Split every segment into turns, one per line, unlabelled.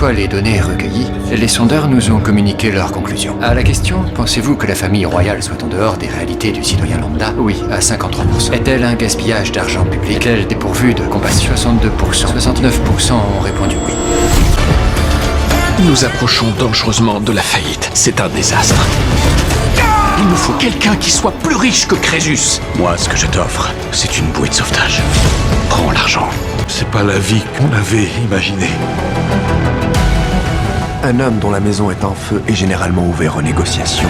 fois les données recueillies, les sondeurs nous ont communiqué leurs conclusions. À la question, pensez-vous que la famille royale soit en dehors des réalités du citoyen lambda? Oui, à 53%. Est-elle un gaspillage d'argent public? Est-elle dépourvue de compassion? 62%. 69% ont répondu oui.
Nous approchons dangereusement de la faillite. C'est un désastre. Il nous faut quelqu'un qui soit plus riche que Crésus. Moi, ce que je t'offre, c'est une bouée de sauvetage. Prends l'argent.
C'est pas la vie qu'on avait imaginée.
Un homme dont la maison est en feu est généralement ouvert aux négociations.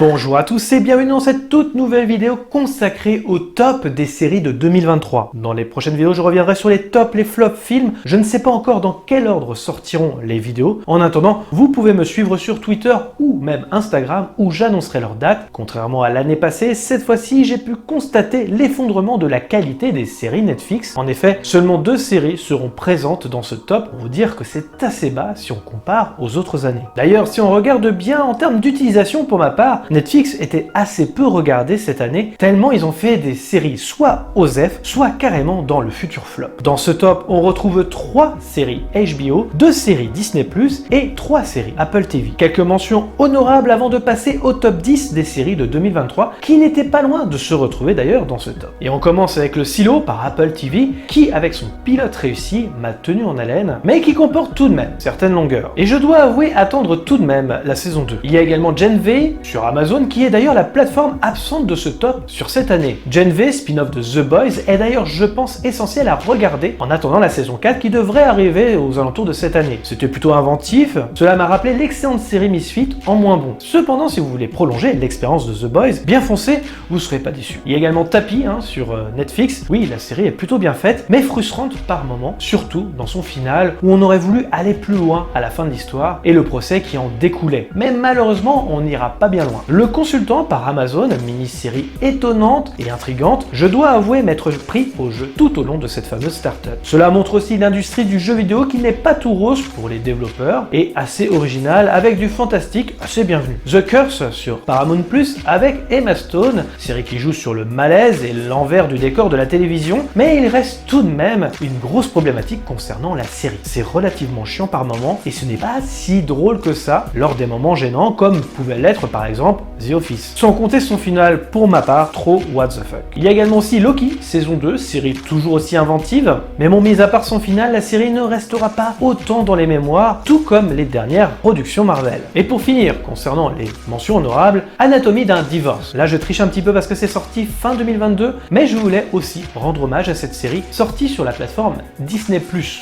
Bonjour à tous et bienvenue dans cette toute nouvelle vidéo consacrée au top des séries de 2023. Dans les prochaines vidéos, je reviendrai sur les tops, les flops films. Je ne sais pas encore dans quel ordre sortiront les vidéos. En attendant, vous pouvez me suivre sur Twitter ou même Instagram où j'annoncerai leur date. Contrairement à l'année passée, cette fois-ci, j'ai pu constater l'effondrement de la qualité des séries Netflix. En effet, seulement 2 séries seront présentes dans ce top pour vous dire que c'est assez bas si on compare aux autres années. D'ailleurs, si on regarde bien en termes d'utilisation pour ma part, Netflix était assez peu regardé cette année, tellement ils ont fait des séries soit OSEF, soit carrément dans le futur flop. Dans ce top, on retrouve 3 séries HBO, 2 séries Disney+, et 3 séries Apple TV. Quelques mentions honorables avant de passer au top 10 des séries de 2023, qui n'étaient pas loin de se retrouver d'ailleurs dans ce top. Et on commence avec Le Silo par Apple TV, qui avec son pilote réussi m'a tenu en haleine, mais qui comporte tout de même certaines longueurs. Et je dois avouer attendre tout de même la saison 2. Il y a également Gen V sur Amazon, qui est d'ailleurs la plateforme absente de ce top sur cette année. Gen V, spin-off de The Boys, est d'ailleurs je pense essentiel à regarder en attendant la saison 4 qui devrait arriver aux alentours de cette année. C'était plutôt inventif, cela m'a rappelé l'excellente série Misfits en moins bon. Cependant, si vous voulez prolonger l'expérience de The Boys, bien foncé, vous ne serez pas déçus. Il y a également Tapi sur Netflix. Oui, la série est plutôt bien faite, mais frustrante par moments, surtout dans son final où on aurait voulu aller plus loin à la fin de l'histoire et le procès qui en découlait. Mais malheureusement, on n'ira pas bien loin. Le Consultant par Amazon, mini-série étonnante et intrigante, je dois avouer m'être pris au jeu tout au long de cette fameuse startup. Cela montre aussi l'industrie du jeu vidéo qui n'est pas tout rose pour les développeurs et assez original avec du fantastique assez bienvenu. The Curse sur Paramount+, avec Emma Stone, série qui joue sur le malaise et l'envers du décor de la télévision, mais il reste tout de même une grosse problématique concernant la série. C'est relativement chiant par moments et ce n'est pas si drôle que ça lors des moments gênants comme pouvait l'être par exemple The Office. Sans compter son final, pour ma part, trop what the fuck. Il y a également aussi Loki, saison 2, série toujours aussi inventive, mais bon, mis à part son final, la série ne restera pas autant dans les mémoires, tout comme les dernières productions Marvel. Et pour finir, concernant les mentions honorables, Anatomie d'un divorce. Là, je triche un petit peu parce que c'est sorti fin 2022, mais je voulais aussi rendre hommage à cette série sortie sur la plateforme Disney+,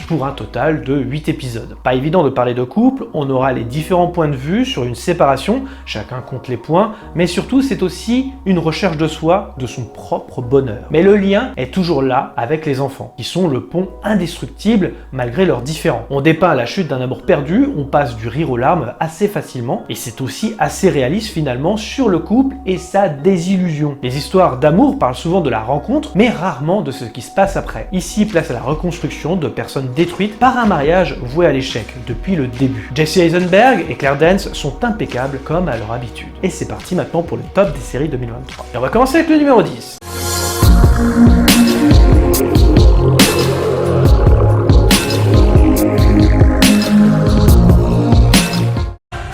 pour un total de 8 épisodes. Pas évident de parler de couple, on aura les différents points de vue sur une séparation, chacun compte les points, mais surtout c'est aussi une recherche de soi, de son propre bonheur. Mais le lien est toujours là avec les enfants, qui sont le pont indestructible malgré leurs différends. On dépeint la chute d'un amour perdu, on passe du rire aux larmes assez facilement, et c'est aussi assez réaliste finalement sur le couple et sa désillusion. Les histoires d'amour parlent souvent de la rencontre, mais rarement de ce qui se passe après. Ici, place à la reconstruction de personnes détruites par un mariage voué à l'échec depuis le début. Jesse Eisenberg et Claire Danes sont impeccables comme à leur habitude. Et c'est parti maintenant pour le top des séries 2023. Et on va commencer avec le numéro 10.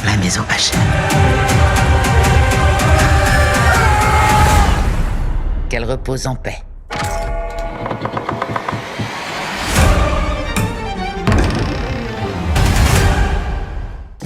La maison Usher. Qu'elle repose en paix.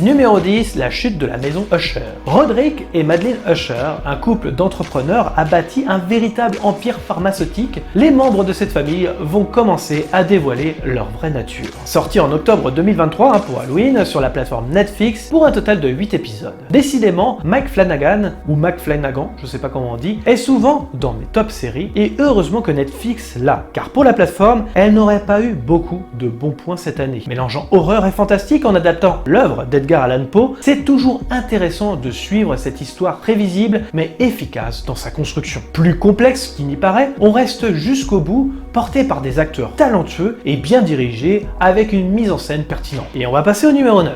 Numéro 10, la chute de la maison Usher. Roderick et Madeleine Usher, un couple d'entrepreneurs, a bâti un véritable empire pharmaceutique. Les membres de cette famille vont commencer à dévoiler leur vraie nature. Sorti en octobre 2023 pour Halloween sur la plateforme Netflix pour un total de 8 épisodes. Décidément, Mike Flanagan, ou Mac Flanagan, je sais pas comment on dit, est souvent dans mes top séries et heureusement que Netflix l'a, car pour la plateforme, elle n'aurait pas eu beaucoup de bons points cette année. Mélangeant horreur et fantastique en adaptant l'œuvre d'Edgar Allan Poe, c'est toujours intéressant de suivre cette histoire prévisible mais efficace dans sa construction. Plus complexe qu'il n'y paraît, on reste jusqu'au bout, porté par des acteurs talentueux et bien dirigés avec une mise en scène pertinente. Et on va passer au numéro 9.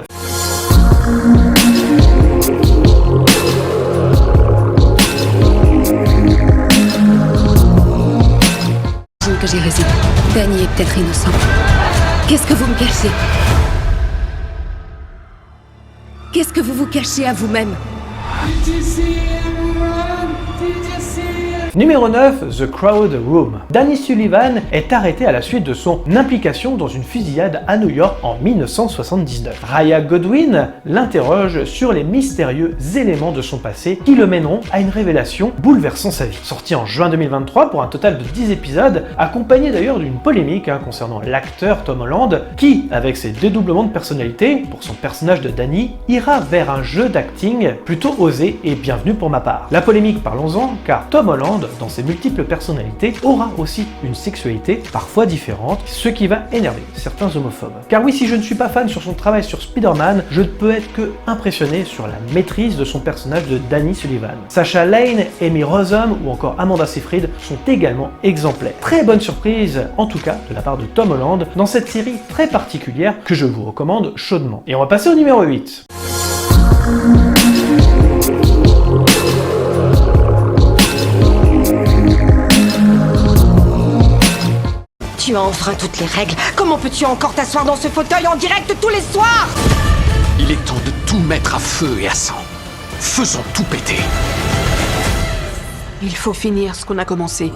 Que j'ai raison. Danny est peut-être innocent. Qu'est-ce que vous me cachez? Qu'est-ce que vous vous cachez à vous-même?
Numéro 9, The Crowd Room. Danny Sullivan est arrêté à la suite de son implication dans une fusillade à New York en 1979. Raya Godwin l'interroge sur les mystérieux éléments de son passé qui le mèneront à une révélation bouleversant sa vie. Sorti en juin 2023 pour un total de 10 épisodes, accompagné d'ailleurs d'une polémique concernant l'acteur Tom Holland qui, avec ses dédoublements de personnalité pour son personnage de Danny, ira vers un jeu d'acting plutôt osé et bienvenu pour ma part. La polémique, parlons-en, car Tom Holland, dans ses multiples personnalités, aura aussi une sexualité parfois différente, ce qui va énerver certains homophobes. Car oui, si je ne suis pas fan sur son travail sur Spider-Man, je ne peux être que impressionné sur la maîtrise de son personnage de Danny Sullivan. Sacha Lane, Amy Rossum ou encore Amanda Seyfried sont également exemplaires. Très bonne surprise, en tout cas, de la part de Tom Holland dans cette série très particulière que je vous recommande chaudement. Et on va passer au numéro 8.
Tu as enfreint toutes les règles. Comment peux-tu encore t'asseoir dans ce fauteuil en direct tous les soirs?
Il est temps de tout mettre à feu et à sang. Faisons tout péter.
Il faut finir ce qu'on a commencé.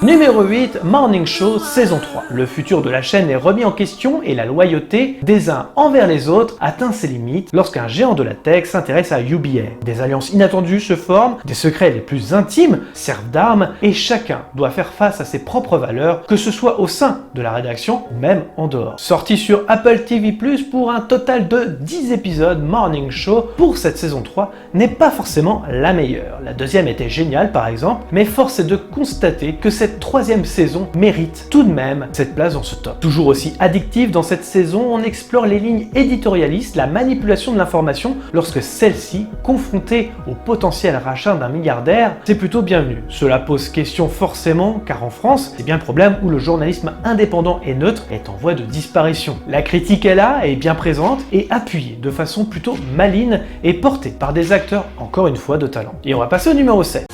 Numéro 8, Morning Show saison 3. Le futur de la chaîne est remis en question et la loyauté des uns envers les autres atteint ses limites lorsqu'un géant de la tech s'intéresse à UBA. Des alliances inattendues se forment, des secrets les plus intimes servent d'armes et chacun doit faire face à ses propres valeurs, que ce soit au sein de la rédaction ou même en dehors. Sorti sur Apple TV+, pour un total de 10 épisodes, Morning Show pour cette saison 3 n'est pas forcément la meilleure. La deuxième était géniale par exemple, mais force est de constater que cette troisième saison mérite tout de même cette place dans ce top. Toujours aussi addictive dans cette saison, on explore les lignes éditorialistes, la manipulation de l'information lorsque celle-ci, confrontée au potentiel rachat d'un milliardaire, c'est plutôt bienvenu. Cela pose question forcément, car en France, c'est bien le problème où le journalisme indépendant et neutre est en voie de disparition. La critique est là, est bien présente et appuyée de façon plutôt maligne et portée par des acteurs encore une fois de talent. Et on va passer au numéro 7.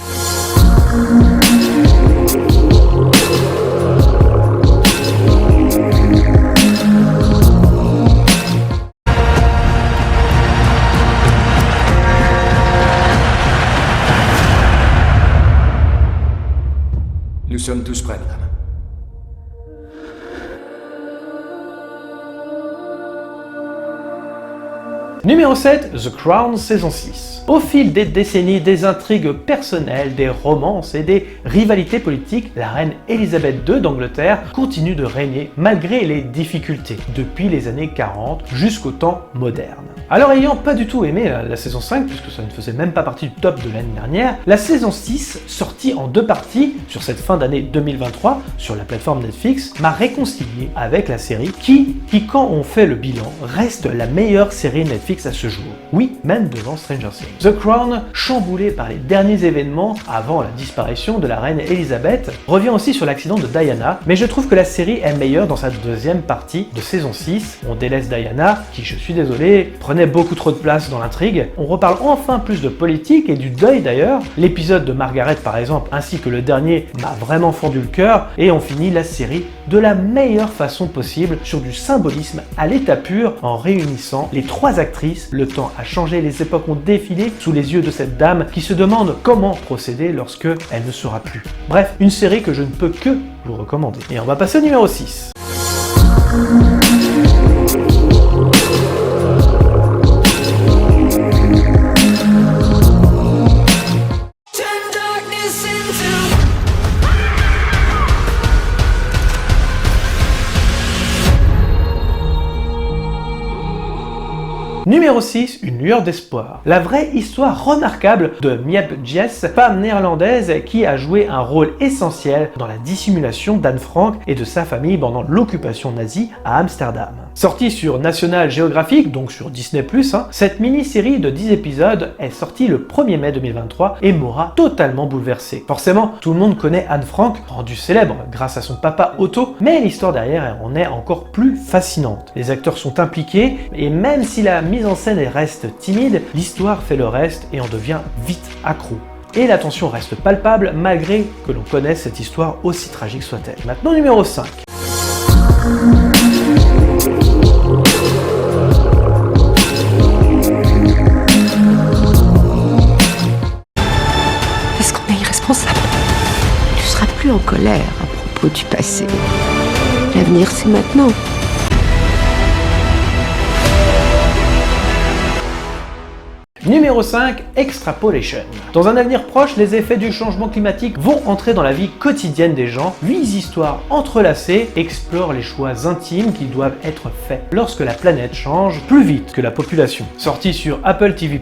Nous sommes tous prêts, madame.
Numéro 7, The Crown saison 6. Au fil des décennies, des intrigues personnelles, des romances et des rivalités politiques, la reine Elisabeth II d'Angleterre continue de régner malgré les difficultés, depuis les années 40 jusqu'au temps moderne. Alors ayant pas du tout aimé la saison 5, puisque ça ne faisait même pas partie du top de l'année dernière, la saison 6, sortie en 2 parties sur cette fin d'année 2023 sur la plateforme Netflix, m'a réconcilié avec la série qui, quand on fait le bilan, reste la meilleure série Netflix à ce jour. Oui, même devant Stranger Things. The Crown, chamboulé par les derniers événements avant la disparition de la reine Elisabeth, revient aussi sur l'accident de Diana, mais je trouve que la série est meilleure dans sa deuxième partie de saison 6. On délaisse Diana, qui, je suis désolé, prenait beaucoup trop de place dans l'intrigue. On reparle enfin plus de politique et du deuil d'ailleurs. L'épisode de Margaret par exemple, ainsi que le dernier, m'a vraiment fendu le cœur, et on finit la série de la meilleure façon possible, sur du symbolisme à l'état pur, en réunissant les 3 actrices. Le temps a changé, les époques ont défilé sous les yeux de cette dame qui se demande comment procéder lorsque elle ne sera plus. Bref, une série que je ne peux que vous recommander. Et on va passer au numéro 6. Numéro 6, une lueur d'espoir. La vraie histoire remarquable de Miep Jess, femme néerlandaise qui a joué un rôle essentiel dans la dissimulation d'Anne Frank et de sa famille pendant l'occupation nazie à Amsterdam. Sortie sur National Geographic, donc sur Disney+, cette mini-série de 10 épisodes est sortie le 1er mai 2023 et m'aura totalement bouleversé. Forcément, tout le monde connaît Anne Frank, rendue célèbre grâce à son papa Otto, mais l'histoire derrière en est encore plus fascinante. Les acteurs sont impliqués et même si la mise en scène reste timide, l'histoire fait le reste et on devient vite accro. Et la tension reste palpable malgré que l'on connaisse cette histoire aussi tragique soit-elle. Maintenant numéro 5.
Est-ce qu'on est irresponsable? Tu seras plus en colère à propos du passé. L'avenir, c'est maintenant.
Numéro 5, Extrapolation. Dans un avenir proche, les effets du changement climatique vont entrer dans la vie quotidienne des gens. 8 histoires entrelacées explorent les choix intimes qui doivent être faits lorsque la planète change plus vite que la population. Sorti sur Apple TV+,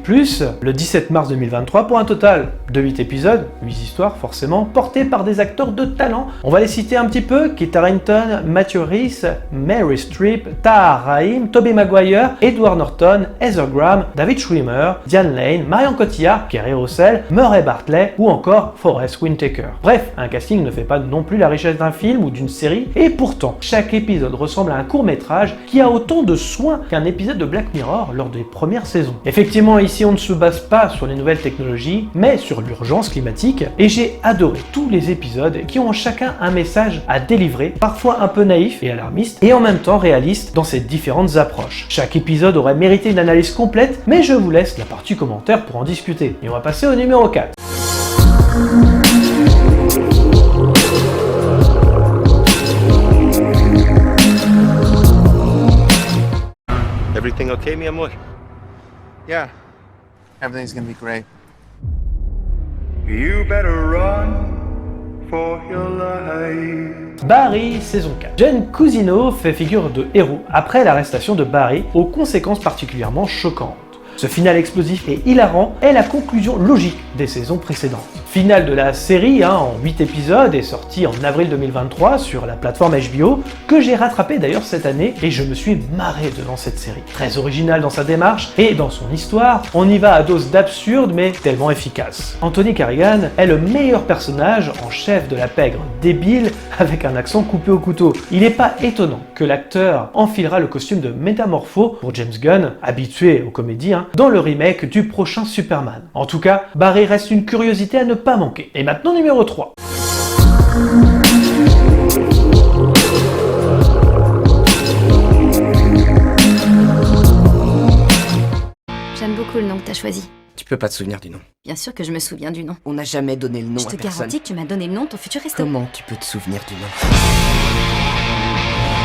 le 17 mars 2023 pour un total de 8 épisodes, 8 histoires forcément, portées par des acteurs de talent. On va les citer un petit peu: Kit Harington, Matthew Rhys, Mary Streep, Tahar Rahim, Tobey Maguire, Edward Norton, Heather Graham, David Schwimmer, Diane Lane, Marion Cotillard, Kerry Russell, Murray Bartlett ou encore Forest Whitaker. Bref, un casting ne fait pas non plus la richesse d'un film ou d'une série, et pourtant, chaque épisode ressemble à un court-métrage qui a autant de soin qu'un épisode de Black Mirror lors des premières saisons. Effectivement, ici on ne se base pas sur les nouvelles technologies, mais sur l'urgence climatique, et j'ai adoré tous les épisodes qui ont chacun un message à délivrer, parfois un peu naïf et alarmiste, et en même temps réaliste dans ses différentes approches. Chaque épisode aurait mérité une analyse complète, mais je vous laisse la partie commentaire pour en discuter. Et on va passer au numéro 4.
Everything okay, mi amor?
Yeah, everything's gonna be great.
You better run for your life.
Barry, saison 4. Jen Cousineau fait figure de héros après l'arrestation de Barry, aux conséquences particulièrement choquantes. Ce final explosif et hilarant est la conclusion logique des saisons précédentes. Finale de la série en 8 épisodes est sortie en avril 2023 sur la plateforme HBO, que j'ai rattrapé d'ailleurs cette année, et je me suis marré devant cette série. Très originale dans sa démarche et dans son histoire, on y va à dose d'absurde mais tellement efficace. Anthony Carrigan est le meilleur personnage en chef de la pègre débile avec un accent coupé au couteau. Il n'est pas étonnant que l'acteur enfilera le costume de Métamorpho pour James Gunn, habitué aux comédies, dans le remake du prochain Superman. En tout cas, Barry reste une curiosité à ne pas manquer. Et maintenant numéro 3.
J'aime beaucoup le nom que t'as choisi.
Tu peux pas te souvenir du nom.
Bien sûr que je me souviens du nom.
On n'a jamais donné le nom
Je
à
te
personne.
garantis que tu m'as donné le nom de ton futur resto.
Comment tu peux te souvenir du nom?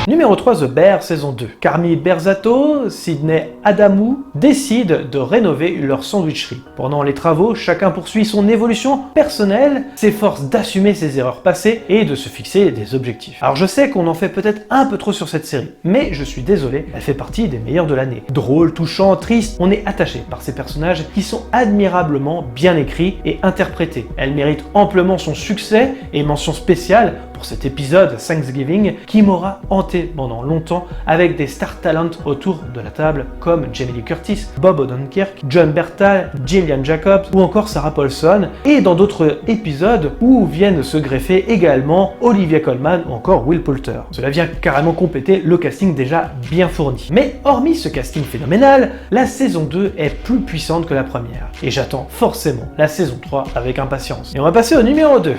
Numéro 3, The Bear, saison 2. Carmi Berzato, Sidney Adamou décident de rénover leur sandwicherie. Pendant les travaux, chacun poursuit son évolution personnelle, s'efforce d'assumer ses erreurs passées et de se fixer des objectifs. Alors je sais qu'on en fait peut-être un peu trop sur cette série, mais je suis désolé, elle fait partie des meilleures de l'année. Drôle, touchant, triste, on est attaché par ces personnages qui sont admirablement bien écrits et interprétés. Elle mérite amplement son succès et mention spéciale pour cet épisode Thanksgiving qui m'aura hanté pendant longtemps avec des star talents autour de la table comme Jamie Lee Curtis, Bob Odenkirk, John Bertal, Gillian Jacobs ou encore Sarah Paulson, et dans d'autres épisodes où viennent se greffer également Olivia Colman ou encore Will Poulter. Cela vient carrément compléter le casting déjà bien fourni. Mais hormis ce casting phénoménal, la saison 2 est plus puissante que la première et j'attends forcément la saison 3 avec impatience. Et on va passer au numéro 2.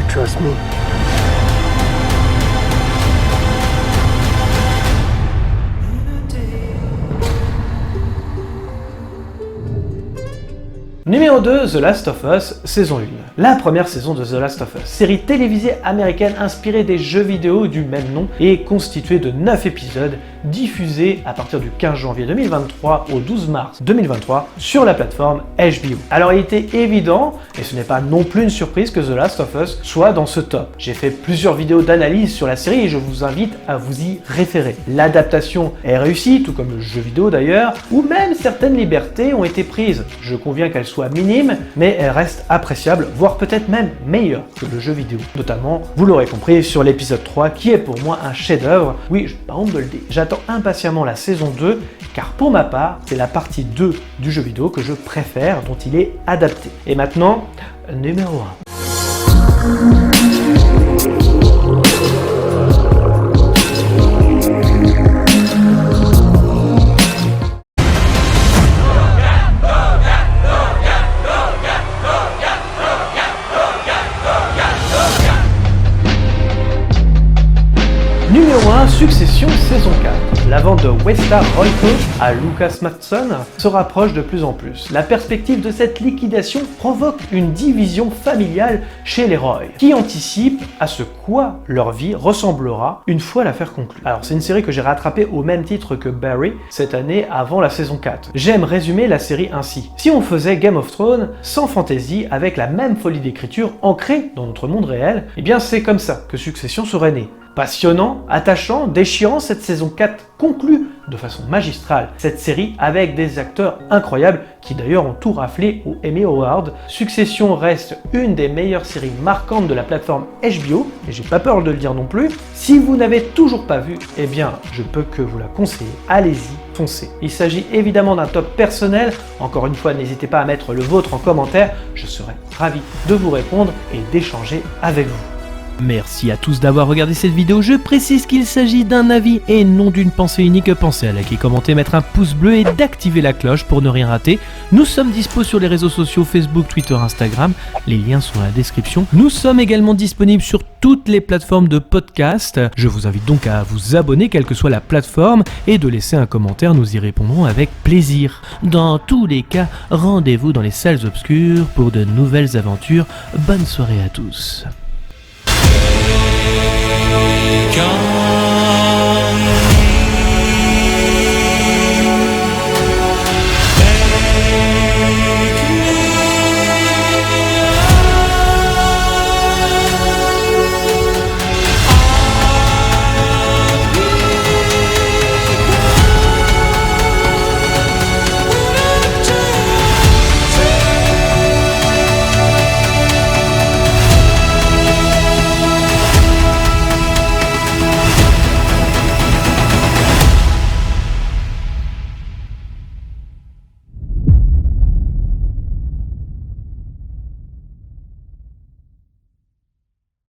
Trust me.
Numéro 2, The Last of Us, saison 1. La première saison de The Last of Us, série télévisée américaine inspirée des jeux vidéo du même nom et constituée de 9 épisodes diffusés à partir du 15 janvier 2023 au 12 mars 2023 sur la plateforme HBO. Alors il était évident, et ce n'est pas non plus une surprise, que The Last of Us soit dans ce top. J'ai fait plusieurs vidéos d'analyse sur la série et je vous invite à vous y référer. L'adaptation est réussie, tout comme le jeu vidéo d'ailleurs, où même certaines libertés ont été prises. Je conviens qu'elles soit minime, mais elle reste appréciable, voire peut-être même meilleure que le jeu vidéo. Notamment, vous l'aurez compris, sur l'épisode 3, qui est pour moi un chef-d'œuvre. Oui, j'ai pas honte de le dire. J'attends impatiemment la saison 2, car pour ma part, c'est la partie 2 du jeu vidéo que je préfère, dont il est adapté. Et maintenant, numéro 1. Numéro 1, Succession saison 4. La vente de Westar Royco à Lucas Matson se rapproche de plus en plus. La perspective de cette liquidation provoque une division familiale chez les Roy, qui anticipe à ce quoi leur vie ressemblera une fois l'affaire conclue. Alors c'est une série que j'ai rattrapée au même titre que Barry cette année avant la saison 4. J'aime résumer la série ainsi. Si on faisait Game of Thrones sans fantaisie, avec la même folie d'écriture ancrée dans notre monde réel, eh bien c'est comme ça que Succession serait née. Passionnant, attachant, déchirant, cette saison 4 conclut de façon magistrale cette série avec des acteurs incroyables qui d'ailleurs ont tout raflé au Emmy Award. Succession reste une des meilleures séries marquantes de la plateforme HBO, et j'ai pas peur de le dire non plus. Si vous n'avez toujours pas vu, eh bien je peux que vous la conseiller. Allez-y, foncez. Il s'agit évidemment d'un top personnel, encore une fois n'hésitez pas à mettre le vôtre en commentaire, je serai ravi de vous répondre et d'échanger avec vous.
Merci à tous d'avoir regardé cette vidéo, je précise qu'il s'agit d'un avis et non d'une pensée unique. Pensez à liker, commenter, mettre un pouce bleu et d'activer la cloche pour ne rien rater. Nous sommes dispo sur les réseaux sociaux Facebook, Twitter, Instagram, les liens sont dans la description. Nous sommes également disponibles sur toutes les plateformes de podcast. Je vous invite donc à vous abonner quelle que soit la plateforme et de laisser un commentaire, nous y répondrons avec plaisir. Dans tous les cas, rendez-vous dans les salles obscures pour de nouvelles aventures. Bonne soirée à tous.
Gone.